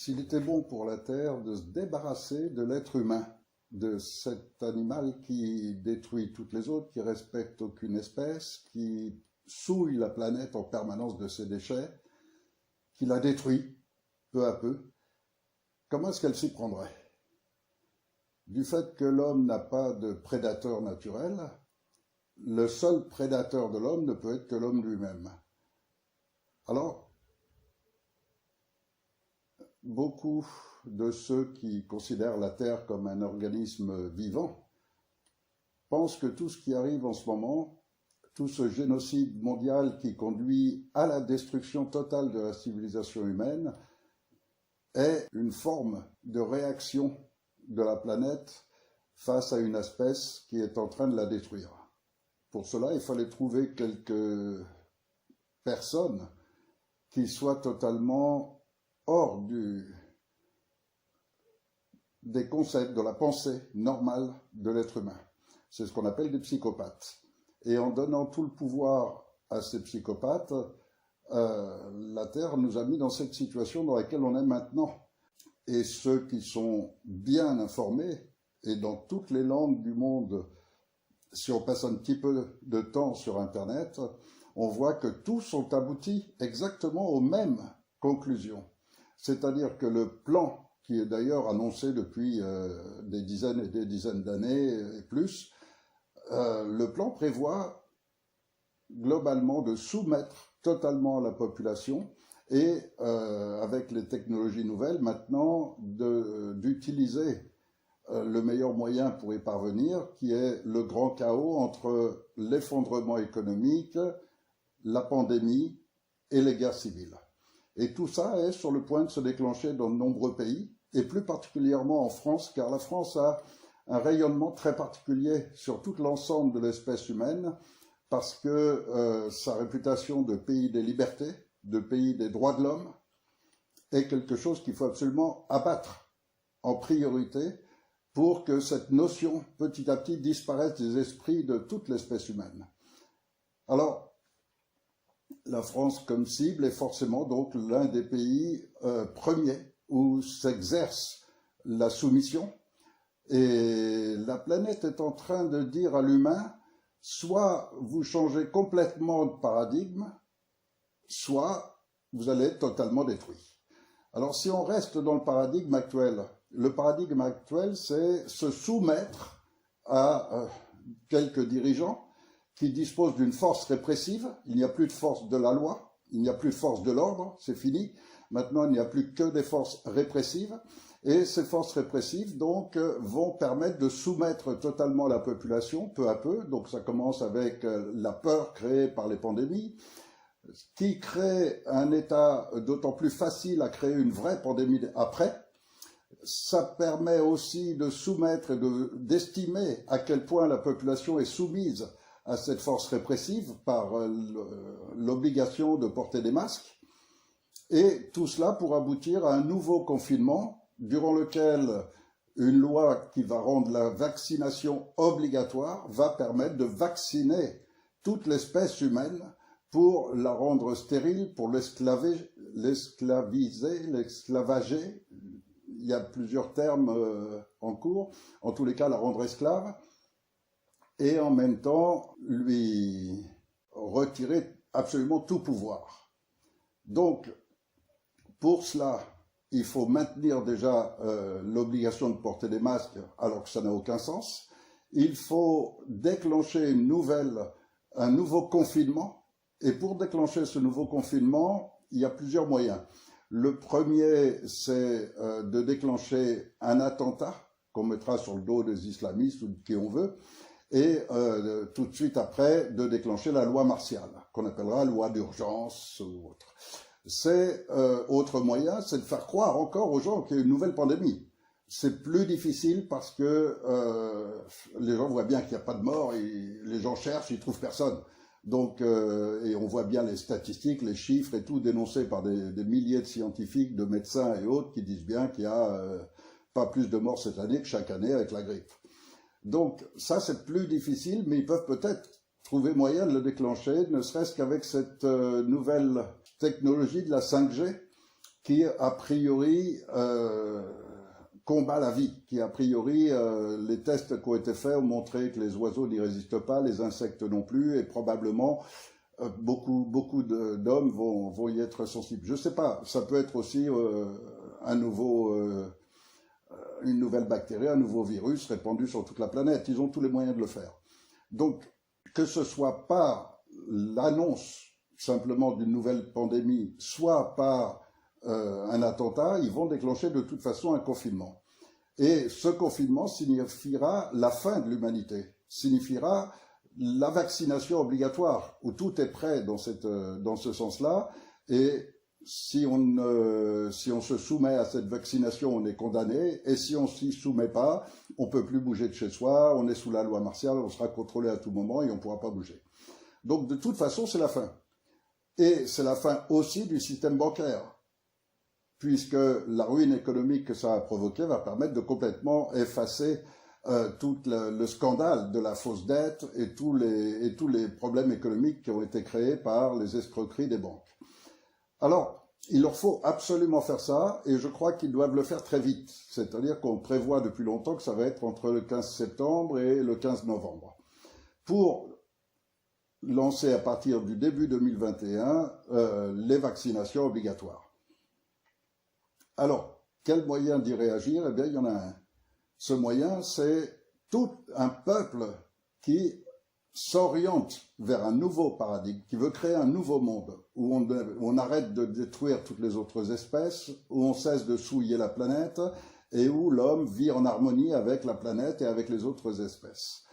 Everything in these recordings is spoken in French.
s'il était bon pour la Terre de se débarrasser de l'être humain, de cet animal qui détruit toutes les autres, qui respecte aucune espèce, qui souille la planète en permanence de ses déchets, qui la détruit peu à peu, comment est-ce qu'elle s'y prendrait? Du fait que l'homme n'a pas de prédateur naturel, le seul prédateur de l'homme ne peut être que l'homme lui-même. Alors, beaucoup de ceux qui considèrent la Terre comme un organisme vivant pensent que tout ce qui arrive en ce moment, tout ce génocide mondial qui conduit à la destruction totale de la civilisation humaine, est une forme de réaction de la planète face à une espèce qui est en train de la détruire. Pour cela, il fallait trouver quelques personnes qui soient totalement hors des concepts, de la pensée normale de l'être humain. C'est ce qu'on appelle des psychopathes. Et en donnant tout le pouvoir à ces psychopathes, la Terre nous a mis dans cette situation dans laquelle on est maintenant. Et ceux qui sont bien informés, et dans toutes les langues du monde, si on passe un petit peu de temps sur Internet, on voit que tous ont abouti exactement aux mêmes conclusions. C'est-à-dire que le plan, qui est d'ailleurs annoncé depuis des dizaines et des dizaines d'années et plus, le plan prévoit globalement de soumettre totalement la population et avec les technologies nouvelles maintenant d'utiliser le meilleur moyen pour y parvenir, qui est le grand chaos entre l'effondrement économique, la pandémie et les guerres civiles. Et tout ça est sur le point de se déclencher dans de nombreux pays, et plus particulièrement en France, car la France a un rayonnement très particulier sur tout l'ensemble de l'espèce humaine, parce que sa réputation de pays des libertés, de pays des droits de l'homme, est quelque chose qu'il faut absolument abattre en priorité pour que cette notion, petit à petit, disparaisse des esprits de toute l'espèce humaine. Alors, la France comme cible est forcément donc l'un des pays premiers où s'exerce la soumission, et la planète est en train de dire à l'humain, soit vous changez complètement de paradigme, soit vous allez être totalement détruit. Alors si on reste dans le paradigme actuel, c'est se soumettre à quelques dirigeants qui disposent d'une force répressive. Il n'y a plus de force de la loi, il n'y a plus de force de l'ordre, c'est fini. Maintenant, il n'y a plus que des forces répressives. Et ces forces répressives, donc, vont permettre de soumettre totalement la population, peu à peu. Donc, ça commence avec la peur créée par les pandémies, qui crée un état d'autant plus facile à créer une vraie pandémie après. Ça permet aussi de soumettre et d'estimer à quel point la population est soumise à cette force répressive par l'obligation de porter des masques. Et tout cela pour aboutir à un nouveau confinement durant lequel une loi qui va rendre la vaccination obligatoire va permettre de vacciner toute l'espèce humaine pour la rendre stérile, pour l'esclavager. Il y a plusieurs termes en cours. En tous les cas, la rendre esclave. Et en même temps, lui retirer absolument tout pouvoir. Donc, pour cela, il faut maintenir déjà l'obligation de porter des masques alors que ça n'a aucun sens. Il faut déclencher un nouveau confinement. Et pour déclencher ce nouveau confinement, il y a plusieurs moyens. Le premier, c'est de déclencher un attentat qu'on mettra sur le dos des islamistes ou de qui on veut, et tout de suite après, de déclencher la loi martiale, qu'on appellera loi d'urgence ou autre. Autre moyen, c'est de faire croire encore aux gens qu'il y a une nouvelle pandémie. C'est plus difficile parce que les gens voient bien qu'il n'y a pas de mort, et les gens cherchent, ils ne trouvent personne. Donc, et on voit bien les statistiques, les chiffres et tout dénoncés par des milliers de scientifiques, de médecins et autres qui disent bien qu'il y a pas plus de morts cette année que chaque année avec la grippe. Donc ça c'est plus difficile, mais ils peuvent peut-être trouver moyen de le déclencher, ne serait-ce qu'avec cette nouvelle technologie de la 5G qui a priori combat la vie, qui a priori, les tests qui ont été faits ont montré que les oiseaux n'y résistent pas, les insectes non plus, et probablement beaucoup d'hommes vont y être sensibles. Je ne sais pas, ça peut être aussi une nouvelle bactérie, un nouveau virus répandu sur toute la planète. Ils ont tous les moyens de le faire. Donc, que ce soit par l'annonce simplement d'une nouvelle pandémie, soit par un attentat, ils vont déclencher de toute façon un confinement. Et ce confinement signifiera la fin de l'humanité, signifiera la vaccination obligatoire, où tout est prêt dans ce sens-là, et si on se soumet à cette vaccination, on est condamné, et si on s'y soumet pas, on peut plus bouger de chez soi, on est sous la loi martiale, on sera contrôlé à tout moment et on pourra pas bouger. Donc de toute façon, c'est la fin. Et c'est la fin aussi du système bancaire, puisque la ruine économique que ça a provoqué va permettre de complètement effacer tout le scandale de la fausse dette et tous les problèmes économiques qui ont été créés par les escroqueries des banques. Alors, il leur faut absolument faire ça, et je crois qu'ils doivent le faire très vite. C'est-à-dire qu'on prévoit depuis longtemps que ça va être entre le 15 septembre et le 15 novembre. Pour lancer à partir du début 2021 les vaccinations obligatoires. Alors, quel moyen d'y réagir? Eh bien, il y en a un. Ce moyen, c'est tout un peuple qui s'oriente vers un nouveau paradigme, qui veut créer un nouveau monde, où on arrête de détruire toutes les autres espèces, où on cesse de souiller la planète, et où l'homme vit en harmonie avec la planète et avec les autres espèces.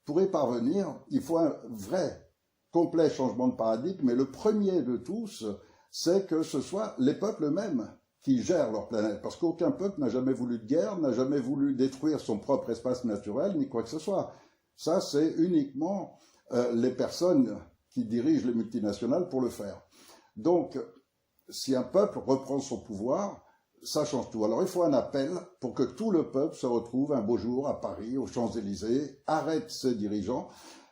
Pour y parvenir, il faut un vrai, complet changement de paradigme, mais le premier de tous, c'est que ce soit les peuples eux-mêmes qui gèrent leur planète, parce qu'aucun peuple n'a jamais voulu de guerre, n'a jamais voulu détruire son propre espace naturel, ni quoi que ce soit. Ça, c'est uniquement les personnes qui dirigent les multinationales pour le faire. Donc, si un peuple reprend son pouvoir, ça change tout. Alors, il faut un appel pour que tout le peuple se retrouve un beau jour à Paris, aux Champs-Élysées, arrête ces dirigeants,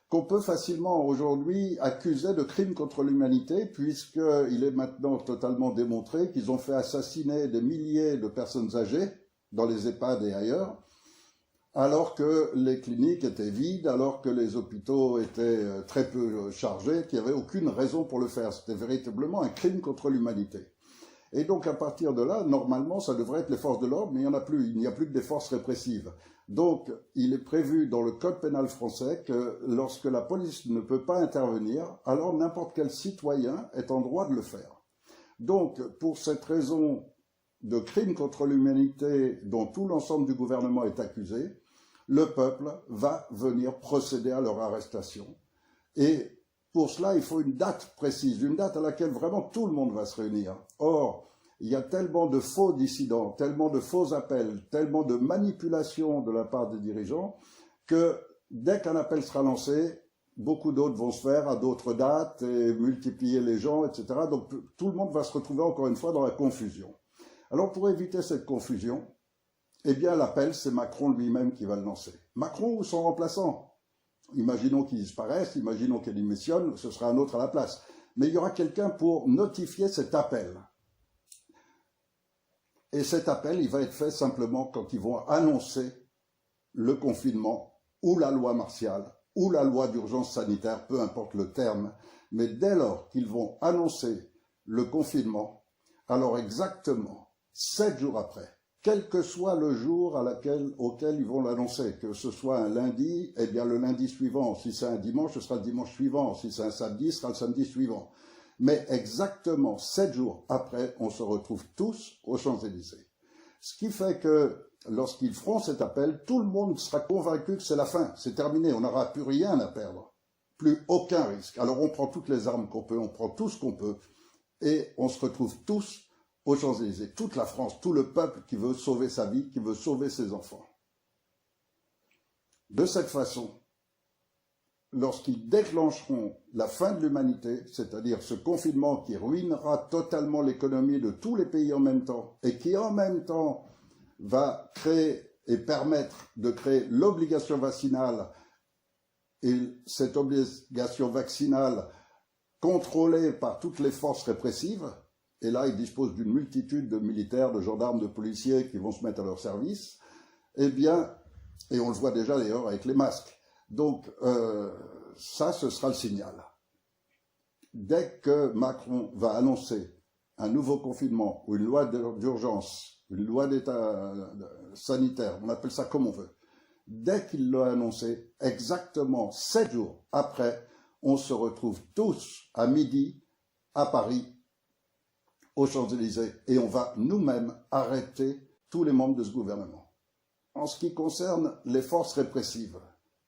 qu'on peut facilement aujourd'hui accuser de crimes contre l'humanité, puisqu'il est maintenant totalement démontré qu'ils ont fait assassiner des milliers de personnes âgées dans les EHPAD et ailleurs, alors que les cliniques étaient vides, alors que les hôpitaux étaient très peu chargés, qu'il n'y avait aucune raison pour le faire. C'était véritablement un crime contre l'humanité. Et donc à partir de là, normalement, ça devrait être les forces de l'ordre, mais il n'y en a plus. Il n'y a plus que des forces répressives. Donc il est prévu dans le code pénal français que lorsque la police ne peut pas intervenir, alors n'importe quel citoyen est en droit de le faire. Donc pour cette raison de crime contre l'humanité dont tout l'ensemble du gouvernement est accusé, le peuple va venir procéder à leur arrestation. Et pour cela, il faut une date précise, une date à laquelle vraiment tout le monde va se réunir. Or, il y a tellement de faux dissidents, tellement de faux appels, tellement de manipulations de la part des dirigeants, que dès qu'un appel sera lancé, beaucoup d'autres vont se faire à d'autres dates et multiplier les gens, etc. Donc tout le monde va se retrouver encore une fois dans la confusion. Alors pour éviter cette confusion, eh bien l'appel, c'est Macron lui-même qui va le lancer. Macron ou son remplaçant. Imaginons qu'il disparaisse, imaginons qu'il démissionne, ce sera un autre à la place. Mais il y aura quelqu'un pour notifier cet appel. Et cet appel, il va être fait simplement quand ils vont annoncer le confinement ou la loi martiale ou la loi d'urgence sanitaire, peu importe le terme. Mais dès lors qu'ils vont annoncer le confinement, alors exactement 7 jours après, quel que soit le jour auquel ils vont l'annoncer, que ce soit un lundi, eh bien le lundi suivant, si c'est un dimanche, ce sera le dimanche suivant, si c'est un samedi, ce sera le samedi suivant. Mais exactement 7 jours après, on se retrouve tous aux Champs-Élysées. Ce qui fait que lorsqu'ils feront cet appel, tout le monde sera convaincu que c'est la fin, c'est terminé, on n'aura plus rien à perdre, plus aucun risque. Alors on prend toutes les armes qu'on peut, on prend tout ce qu'on peut, et on se retrouve tous aux Champs-Élysées, toute la France, tout le peuple qui veut sauver sa vie, qui veut sauver ses enfants. De cette façon, lorsqu'ils déclencheront la fin de l'humanité, c'est-à-dire ce confinement qui ruinera totalement l'économie de tous les pays en même temps, et qui en même temps va créer et permettre de créer l'obligation vaccinale, et cette obligation vaccinale contrôlée par toutes les forces répressives, Et là, ils disposent d'une multitude de militaires, de gendarmes, de policiers qui vont se mettre à leur service. Eh bien, et on le voit déjà d'ailleurs avec les masques. Donc, ça, ce sera le signal. Dès que Macron va annoncer un nouveau confinement ou une loi d'urgence, une loi d'état sanitaire, on appelle ça comme on veut, dès qu'il l'a annoncé, exactement 7 jours après, on se retrouve tous à midi à Paris, aux Champs-Élysées, et on va nous-mêmes arrêter tous les membres de ce gouvernement. En ce qui concerne les forces répressives,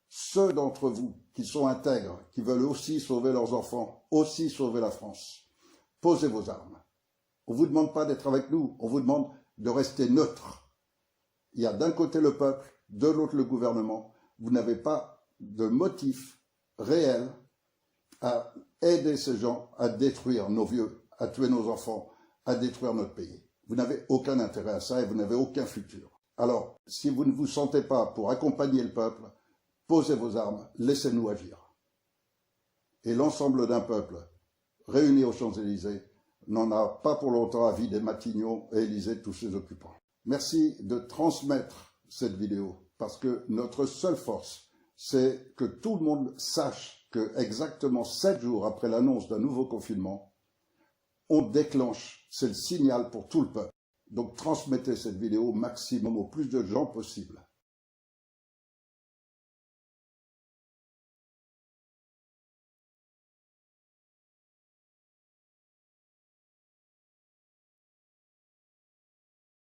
ceux d'entre vous qui sont intègres, qui veulent aussi sauver leurs enfants, aussi sauver la France, posez vos armes. On ne vous demande pas d'être avec nous, on vous demande de rester neutre. Il y a d'un côté le peuple, de l'autre le gouvernement. Vous n'avez pas de motif réel à aider ces gens à détruire nos vieux, à tuer nos enfants, à détruire notre pays. Vous n'avez aucun intérêt à ça et vous n'avez aucun futur. Alors, si vous ne vous sentez pas pour accompagner le peuple, posez vos armes, laissez-nous agir. Et l'ensemble d'un peuple réuni aux Champs-Élysées n'en a pas pour longtemps à vider Matignon et Élysée de tous ses occupants. Merci de transmettre cette vidéo, parce que notre seule force, c'est que tout le monde sache que exactement 7 jours après l'annonce d'un nouveau confinement, on déclenche, c'est le signal pour tout le peuple. Donc transmettez cette vidéo au maximum, au plus de gens possible.